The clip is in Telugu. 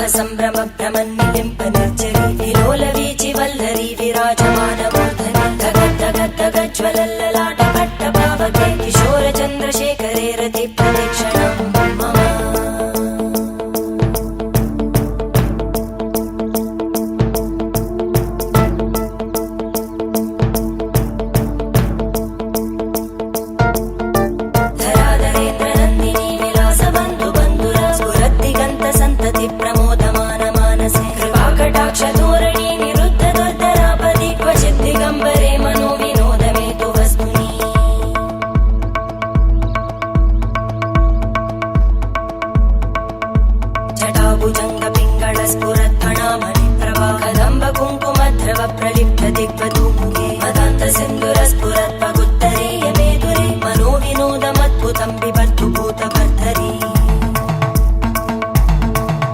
సంభ్రమ భ్రమన్నిలింప నిర్జరి విలోల వీచి వల్లరి విరాజమాన మూర్ధని గగజ్వలల్లలాట పట్ట పావకే కిశోర చంద్రశేఖరే రతి ప్రదక్షిణం మమ ప్రమోదమాన మానసే కృపాకటాక్ష ధోరణి నిరుద్ధ దుర్ధరాపది క్వచిత్ దిగంబరే మనో వినోదమేతు వస్తుని జటాభుజంగ పింగళ స్ఫురత్ఫణామణి ప్రభా కదంబ కుంకుమధ్రవ ప్రలిప్త దిగ్వధూముఖే మదాంత సింధుర స్ఫురత్